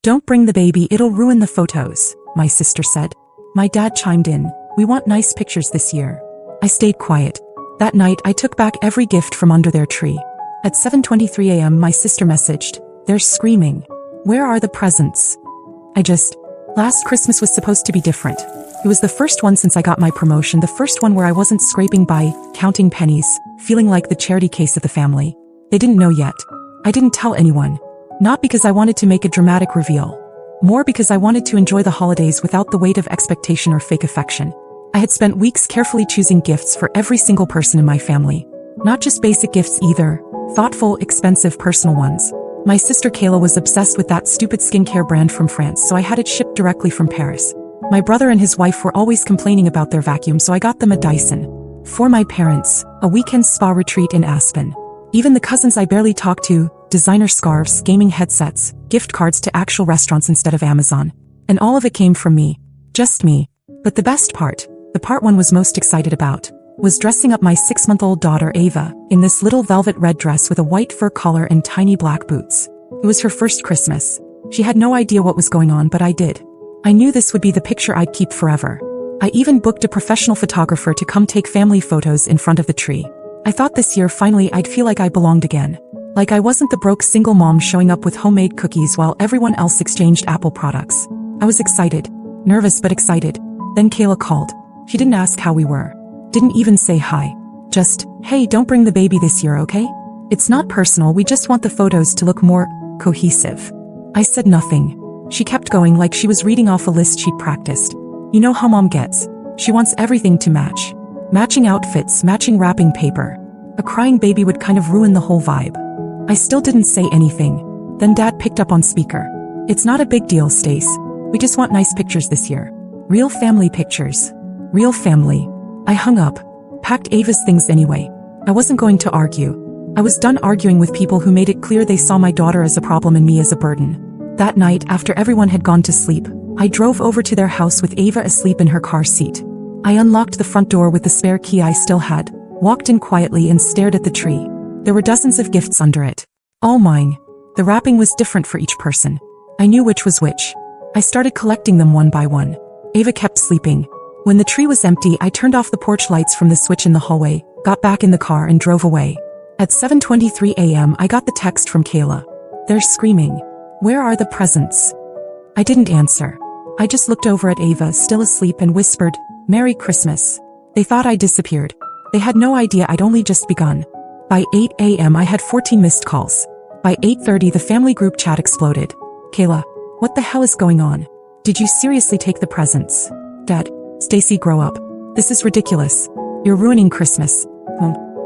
Don't bring the baby, it'll ruin the photos, my sister said. My dad chimed in, we want nice pictures this year. I stayed quiet. That night I took back every gift from under their tree. At 7:23 a.m. my sister messaged, they're screaming. Where are the presents? Last Christmas was supposed to be different. It was the first one since I got my promotion, the first one where I wasn't scraping by, counting pennies, feeling like the charity case of the family. They didn't know yet. I didn't tell anyone. Not because I wanted to make a dramatic reveal. More because I wanted to enjoy the holidays without the weight of expectation or fake affection. I had spent weeks carefully choosing gifts for every single person in my family. Not just basic gifts either, thoughtful, expensive, personal ones. My sister Kayla was obsessed with that stupid skincare brand from France, so I had it shipped directly from Paris. My brother and his wife were always complaining about their vacuum, so I got them a Dyson. For my parents, a weekend spa retreat in Aspen. Even the cousins I barely talked to, designer scarves, gaming headsets, gift cards to actual restaurants instead of Amazon. And all of it came from me. Just me. But the best part, the part one was most excited about, was dressing up my 6-month-old daughter Ava in this little velvet red dress with a white fur collar and tiny black boots. It was her first Christmas. She had no idea what was going on, but I did. I knew this would be the picture I'd keep forever. I even booked a professional photographer to come take family photos in front of the tree. I thought this year finally I'd feel like I belonged again. Like I wasn't the broke single mom showing up with homemade cookies while everyone else exchanged Apple products. I was excited. Nervous but excited. Then Kayla called. She didn't ask how we were. Didn't even say hi. Just, hey, don't bring the baby this year, okay? It's not personal, we just want the photos to look more cohesive. I said nothing. She kept going like she was reading off a list she'd practiced. You know how mom gets. She wants everything to match. Matching outfits, matching wrapping paper. A crying baby would kind of ruin the whole vibe. I still didn't say anything. Then Dad picked up on speaker. It's not a big deal, Stace. We just want nice pictures this year. Real family pictures. Real family. I hung up. Packed Ava's things anyway. I wasn't going to argue. I was done arguing with people who made it clear they saw my daughter as a problem and me as a burden. That night, after everyone had gone to sleep, I drove over to their house with Ava asleep in her car seat. I unlocked the front door with the spare key I still had, walked in quietly and stared at the tree. There were dozens of gifts under it. All mine. The wrapping was different for each person. I knew which was which. I started collecting them one by one. Ava kept sleeping. When the tree was empty, I turned off the porch lights from the switch in the hallway, got back in the car and drove away. At 7:23 a.m. I got the text from Kayla. They're screaming. Where are the presents? I didn't answer. I just looked over at Ava, still asleep, and whispered, Merry Christmas. They thought I disappeared. They had no idea I'd only just begun. By 8 a.m. I had 14 missed calls. By 8:30 the family group chat exploded. Kayla, what the hell is going on? Did you seriously take the presents? Dad, Stacy, grow up. This is ridiculous. You're ruining Christmas.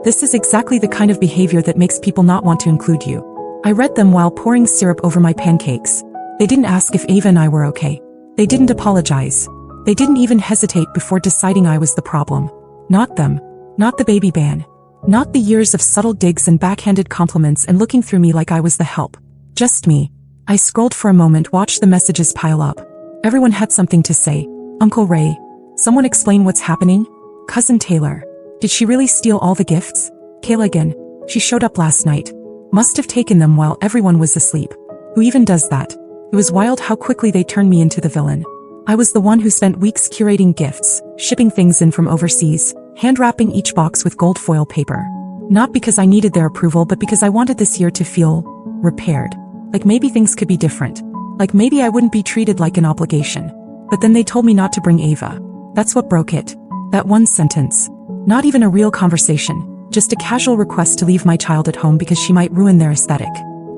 This is exactly the kind of behavior that makes people not want to include you. I read them while pouring syrup over my pancakes. They didn't ask if Ava and I were okay. They didn't apologize. They didn't even hesitate before deciding I was the problem. Not them. Not the baby ban. Not the years of subtle digs and backhanded compliments and looking through me like I was the help. Just me. I scrolled for a moment, watched the messages pile up. Everyone had something to say. Uncle Ray. Someone explain what's happening? Cousin Taylor. Did she really steal all the gifts? Kayla again. She showed up last night. Must have taken them while everyone was asleep. Who even does that? It was wild how quickly they turned me into the villain. I was the one who spent weeks curating gifts, shipping things in from overseas, hand wrapping each box with gold foil paper. Not because I needed their approval, but because I wanted this year to feel repaired. Like maybe things could be different. Like maybe I wouldn't be treated like an obligation. But then they told me not to bring Ava. That's what broke it. That one sentence. Not even a real conversation, just a casual request to leave my child at home because she might ruin their aesthetic.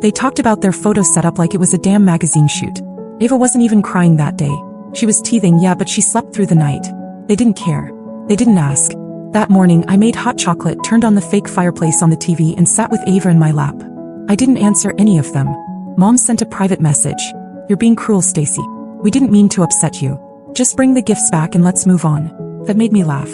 They talked about their photo setup like it was a damn magazine shoot. Ava wasn't even crying that day. She was teething, yeah, but she slept through the night. They didn't care. They didn't ask. That morning, I made hot chocolate, turned on the fake fireplace on the TV, and sat with Ava in my lap. I didn't answer any of them. Mom sent a private message. You're being cruel, Stacy. We didn't mean to upset you. Just bring the gifts back and let's move on. That made me laugh.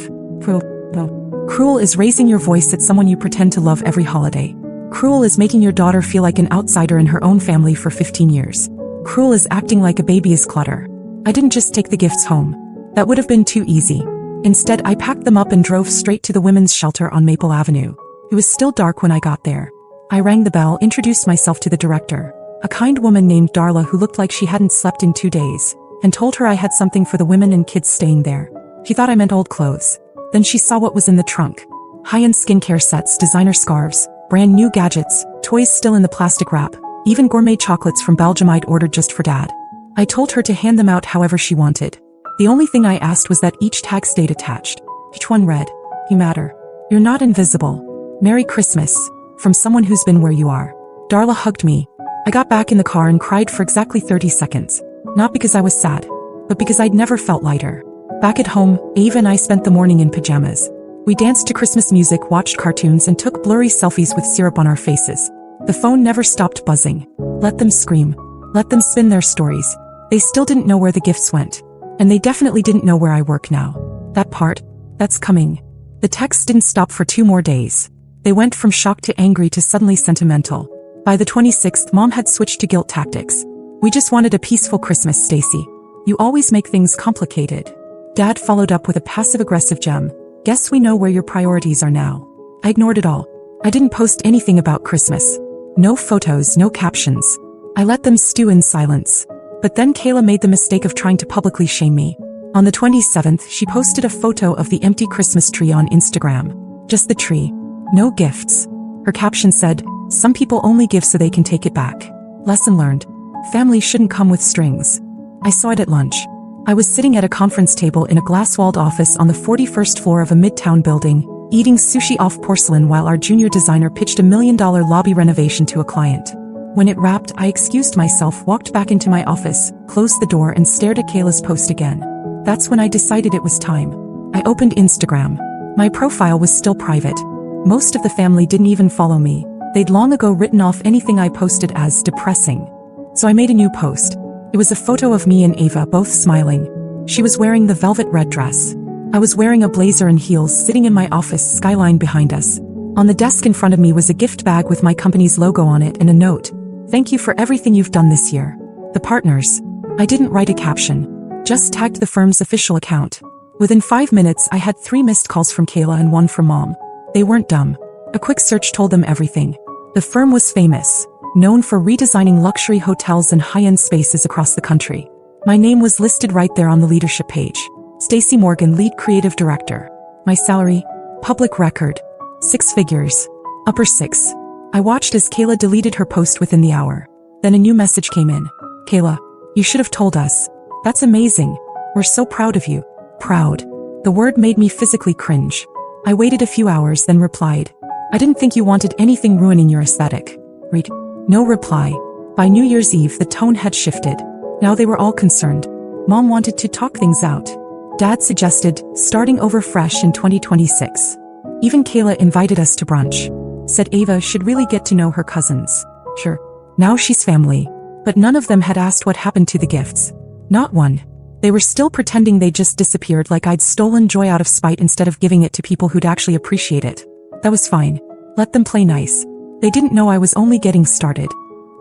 Cruel is raising your voice at someone you pretend to love every holiday. Cruel is making your daughter feel like an outsider in her own family for 15 years. Cruel is acting like a baby is clutter. I didn't just take the gifts home. That would have been too easy. Instead, I packed them up and drove straight to the women's shelter on Maple Avenue. It was still dark when I got there. I rang the bell, introduced myself to the director. A kind woman named Darla who looked like she hadn't slept in 2 days, and told her I had something for the women and kids staying there. She thought I meant old clothes. Then she saw what was in the trunk. High-end skincare sets, designer scarves, brand new gadgets, toys still in the plastic wrap, even gourmet chocolates from Belgium I'd ordered just for Dad. I told her to hand them out however she wanted. The only thing I asked was that each tag stayed attached. Each one read, "You matter. You're not invisible. Merry Christmas. From someone who's been where you are." Darla hugged me. I got back in the car and cried for exactly 30 seconds. Not because I was sad, but because I'd never felt lighter. Back at home, Ava and I spent the morning in pajamas. We danced to Christmas music, watched cartoons, and took blurry selfies with syrup on our faces. The phone never stopped buzzing. Let them scream. Let them spin their stories. They still didn't know where the gifts went. And they definitely didn't know where I work now. That part, that's coming. The texts didn't stop for 2 more days. They went from shocked to angry to suddenly sentimental. By the 26th, Mom had switched to guilt tactics. "We just wanted a peaceful Christmas, Stacy. You always make things complicated." Dad followed up with a passive-aggressive gem. "Guess we know where your priorities are now." I ignored it all. I didn't post anything about Christmas. No photos, no captions. I let them stew in silence. But then Kayla made the mistake of trying to publicly shame me. On the 27th, she posted a photo of the empty Christmas tree on Instagram. Just the tree. No gifts. Her caption said, "Some people only give so they can take it back. Lesson learned. Family shouldn't come with strings." I saw it at lunch. I was sitting at a conference table in a glass-walled office on the 41st floor of a midtown building, eating sushi off porcelain while our junior designer pitched a $1 million lobby renovation to a client. When it wrapped, I excused myself, walked back into my office, closed the door, and stared at Kayla's post again. That's when I decided it was time. I opened Instagram. My profile was still private. Most of the family didn't even follow me. They'd long ago written off anything I posted as depressing. So I made a new post. It was a photo of me and Ava both smiling. She was wearing the velvet red dress. I was wearing a blazer and heels, sitting in my office, skyline behind us. On the desk in front of me was a gift bag with my company's logo on it and a note. "Thank you for everything you've done this year. The partners." I didn't write a caption. Just tagged the firm's official account. Within 5 minutes, I had 3 missed calls from Kayla and 1 from Mom. They weren't dumb. A quick search told them everything. The firm was famous, known for redesigning luxury hotels and high-end spaces across the country. My name was listed right there on the leadership page. Stacy Morgan, lead creative director. My salary? Public record. 6 figures. Upper 6. I watched as Kayla deleted her post within the hour. Then a new message came in. "Kayla, you should have told us. That's amazing. We're so proud of you." Proud. The word made me physically cringe. I waited a few hours, then replied, "I didn't think you wanted anything ruining your aesthetic." Read. No reply. By New Year's Eve, the tone had shifted. Now they were all concerned. Mom wanted to talk things out. Dad suggested starting over fresh in 2026. Even Kayla invited us to brunch. Said Ava should really get to know her cousins. Sure. Now she's family. But none of them had asked what happened to the gifts. Not one. They were still pretending they just disappeared, like I'd stolen joy out of spite instead of giving it to people who'd actually appreciate it. That was fine. Let them play nice. They didn't know I was only getting started.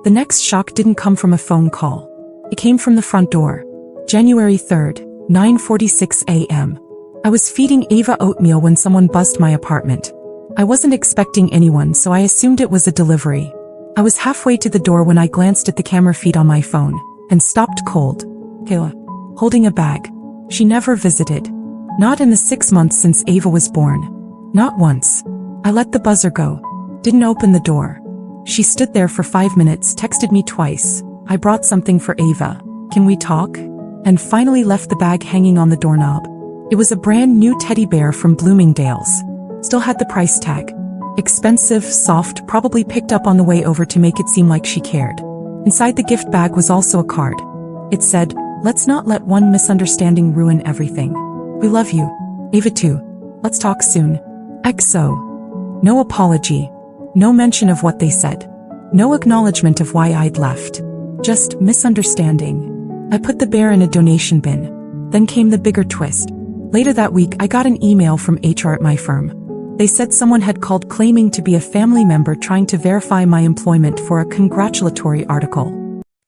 The next shock didn't come from a phone call. It came from the front door. January 3rd, 9:46 a.m. I was feeding Ava oatmeal when someone buzzed my apartment. I wasn't expecting anyone, so I assumed it was a delivery. I was halfway to the door when I glanced at the camera feed on my phone and stopped cold. Kayla, holding a bag. She never visited. Not in the 6 months since Ava was born. Not once. I let the buzzer go. Didn't open the door. She stood there for 5 minutes, texted me twice. I brought something for Ava. Can we talk? And finally left the bag hanging on the doorknob. It was a brand new teddy bear from Bloomingdale's. Still had the price tag. Expensive, soft, probably picked up on the way over to make it seem like she cared. Inside the gift bag was also a card. It said, "Let's not let one misunderstanding ruin everything. We love you. Ava too. Let's talk soon. XO." No apology. No mention of what they said. No acknowledgement of why I'd left. Just misunderstanding. I put the bear in a donation bin. Then came the bigger twist. Later that week, I got an email from HR at my firm. They said someone had called claiming to be a family member trying to verify my employment for a congratulatory article.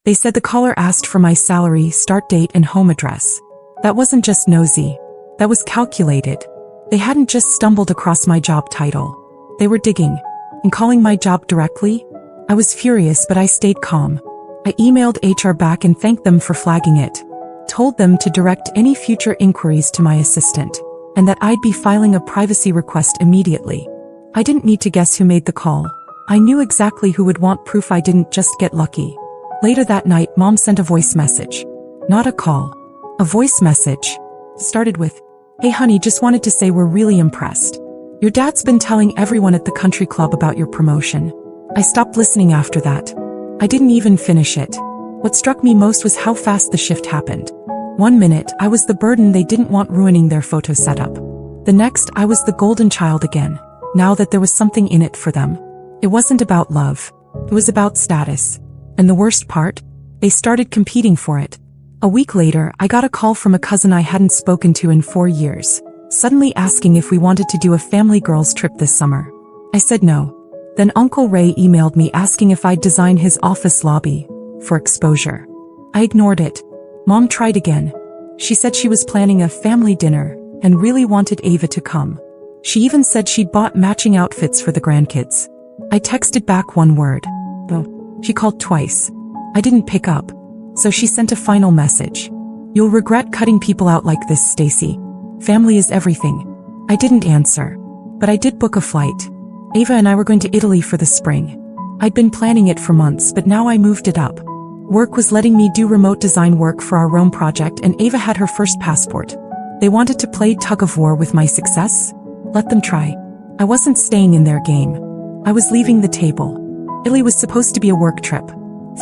They said the caller asked for my salary, start date, and home address. That wasn't just nosy. That was calculated. They hadn't just stumbled across my job title. They were digging and calling my job directly. I was furious, but I stayed calm. I emailed HR back and thanked them for flagging it. Told them to direct any future inquiries to my assistant, and that I'd be filing a privacy request immediately. I didn't need to guess who made the call. I knew exactly who would want proof I didn't just get lucky. Later that night, Mom sent a voice message. Not a call. A voice message. Started with, "Hey honey, just wanted to say we're really impressed. Your dad's been telling everyone at the country club about your promotion." I stopped listening after that. I didn't even finish it. What struck me most was how fast the shift happened. 1 minute, I was the burden they didn't want ruining their photo setup. The next, I was the golden child again, now that there was something in it for them. It wasn't about love. It was about status. And the worst part? They started competing for it. A week later, I got a call from a cousin I hadn't spoken to in 4 years, suddenly asking if we wanted to do a family girls trip this summer. I said no. Then Uncle Ray emailed me asking if I'd design his office lobby for exposure. I ignored it. Mom tried again. She said she was planning a family dinner and really wanted Ava to come. She even said she'd bought matching outfits for the grandkids. I texted back one word. Oh. She called twice. I didn't pick up. So she sent a final message. "You'll regret cutting people out like this, Stacy. Family is everything." I didn't answer. But I did book a flight. Ava and I were going to Italy for the spring. I'd been planning it for months, but now I moved it up. Work was letting me do remote design work for our Rome project, and Ava had her first passport. They wanted to play tug of war with my success? Let them try. I wasn't staying in their game. I was leaving the table. Italy was supposed to be a work trip.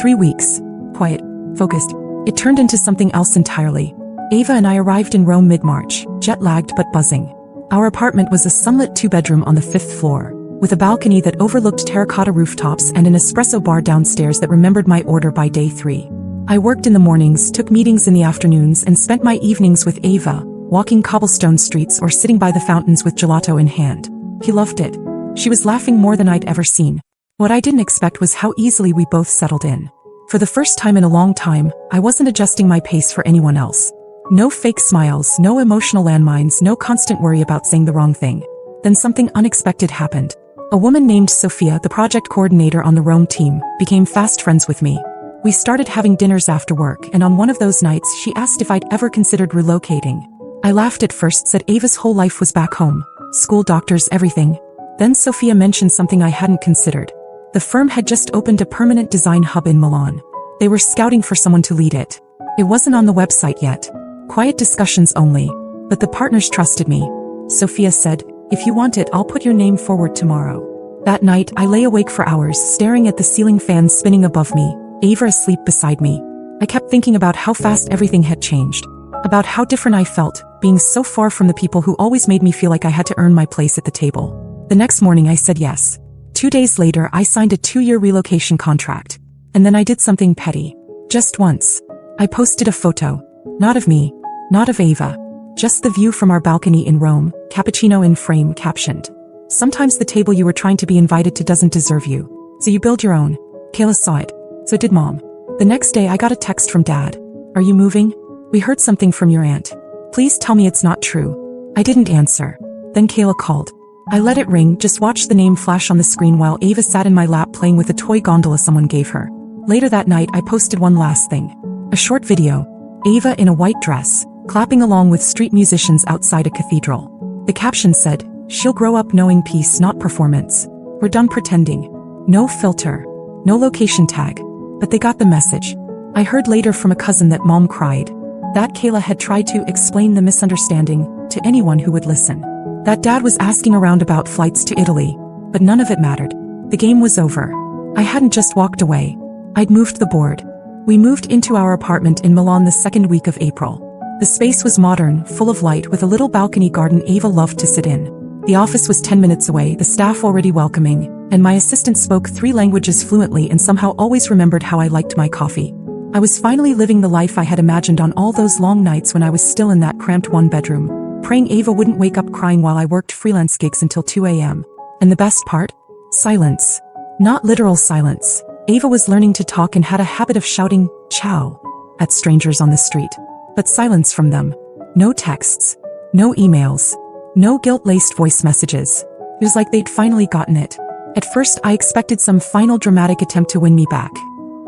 3 weeks. Quiet. Focused. It turned into something else entirely. Ava and I arrived in Rome mid-March, jet-lagged but buzzing. Our apartment was a sunlit 2-bedroom on the 5th floor, with a balcony that overlooked terracotta rooftops and an espresso bar downstairs that remembered my order by day 3. I worked in the mornings, took meetings in the afternoons, and spent my evenings with Ava, walking cobblestone streets or sitting by the fountains with gelato in hand. He loved it. She was laughing more than I'd ever seen. What I didn't expect was how easily we both settled in. For the first time in a long time, I wasn't adjusting my pace for anyone else. No fake smiles, no emotional landmines, no constant worry about saying the wrong thing. Then something unexpected happened. A woman named Sophia, the project coordinator on the Rome team, became fast friends with me. We started having dinners after work, and on one of those nights she asked if I'd ever considered relocating. I laughed at first, said Ava's whole life was back home. School, doctors, everything. Then Sophia mentioned something I hadn't considered. The firm had just opened a permanent design hub in Milan. They were scouting for someone to lead it. It wasn't on the website yet. Quiet discussions only. But the partners trusted me. Sophia said, "If you want it, I'll put your name forward tomorrow." That night, I lay awake for hours, staring at the ceiling fan spinning above me, Ava asleep beside me. I kept thinking about how fast everything had changed. About how different I felt, being so far from the people who always made me feel like I had to earn my place at the table. The next morning I said yes. 2 days later, I signed a 2-year relocation contract. And then I did something petty. Just once. I posted a photo. Not of me. Not of Ava. Just the view from our balcony in Rome, cappuccino in frame, captioned. "Sometimes the table you were trying to be invited to doesn't deserve you. So you build your own." Kayla saw it. So did Mom. The next day I got a text from Dad. "Are you moving? We heard something from your aunt. Please tell me it's not true." I didn't answer. Then Kayla called. I let it ring, just watched the name flash on the screen while Ava sat in my lap playing with a toy gondola someone gave her. Later that night I posted one last thing. A short video. Ava in a white dress, clapping along with street musicians outside a cathedral. The caption said, "She'll grow up knowing peace, not performance. We're done pretending." No filter. No location tag. But they got the message. I heard later from a cousin that Mom cried. That Kayla had tried to explain the misunderstanding to anyone who would listen. That Dad was asking around about flights to Italy, but none of it mattered. The game was over. I hadn't just walked away. I'd moved the board. We moved into our apartment in Milan the second week of April. The space was modern, full of light, with a little balcony garden Ava loved to sit in. The office was 10 minutes away, the staff already welcoming, and my assistant spoke 3 languages fluently and somehow always remembered how I liked my coffee. I was finally living the life I had imagined on all those long nights when I was still in that cramped 1-bedroom, praying Ava wouldn't wake up crying while I worked freelance gigs until 2 a.m. And the best part? Silence. Not literal silence. Ava was learning to talk and had a habit of shouting, "Ciao," at strangers on the street. But silence from them. No texts. No emails. No guilt-laced voice messages. It was like they'd finally gotten it. At first I expected some final dramatic attempt to win me back.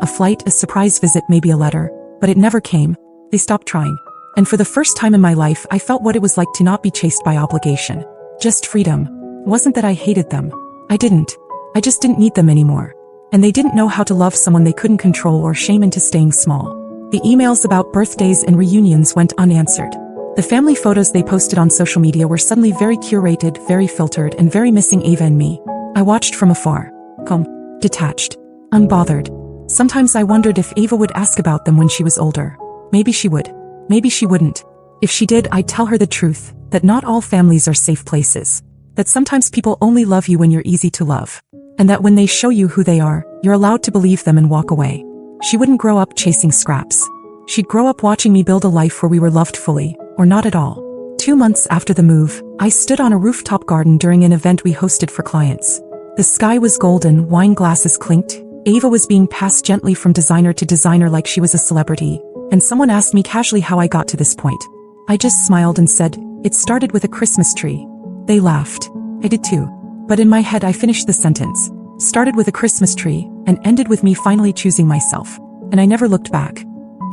A flight, a surprise visit, maybe a letter. But it never came. They stopped trying. And for the first time in my life, I felt what it was like to not be chased by obligation. Just freedom. It wasn't that I hated them. I didn't. I just didn't need them anymore. And they didn't know how to love someone they couldn't control or shame into staying small. The emails about birthdays and reunions went unanswered. The family photos they posted on social media were suddenly very curated, very filtered, and very missing Ava and me. I watched from afar. Calm. Detached. Unbothered. Sometimes I wondered if Ava would ask about them when she was older. Maybe she would. Maybe she wouldn't. If she did, I'd tell her the truth, that not all families are safe places. That sometimes people only love you when you're easy to love. And that when they show you who they are, you're allowed to believe them and walk away. She wouldn't grow up chasing scraps. She'd grow up watching me build a life where we were loved fully, or not at all. 2 months after the move, I stood on a rooftop garden during an event we hosted for clients. The sky was golden, wine glasses clinked. Ava was being passed gently from designer to designer like she was a celebrity, and someone asked me casually how I got to this point. I just smiled and said, "It started with a Christmas tree." They laughed. I did too. But in my head I finished the sentence. Started with a Christmas tree, and ended with me finally choosing myself. And I never looked back.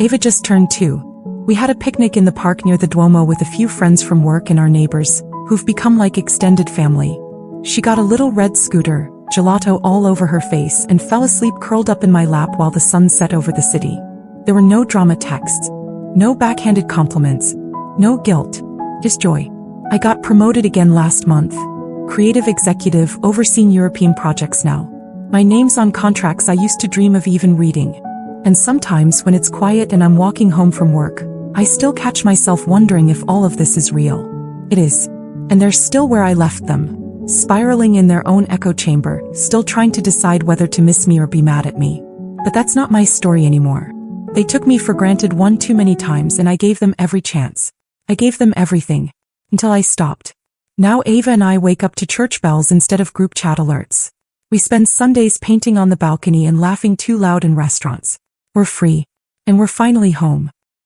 Ava just turned 2. We had a picnic in the park near the Duomo with a few friends from work and our neighbors, who've become like extended family. She got a little red scooter, gelato all over her face, and fell asleep curled up in my lap while the sun set over the city. There were no drama texts. No backhanded compliments. No guilt. Just joy. I got promoted again last month. Creative executive, overseeing European projects now. My name's on contracts I used to dream of even reading. And sometimes when it's quiet and I'm walking home from work, I still catch myself wondering if all of this is real. It is. And they're still where I left them. Spiraling in their own echo chamber, still trying to decide whether to miss me or be mad at me. But that's not my story anymore. They took me for granted one too many times, and I gave them every chance. I gave them everything. Until I stopped. Now Ava and I wake up to church bells instead of group chat alerts. We spend Sundays painting on the balcony and laughing too loud in restaurants. We're free. And we're finally home.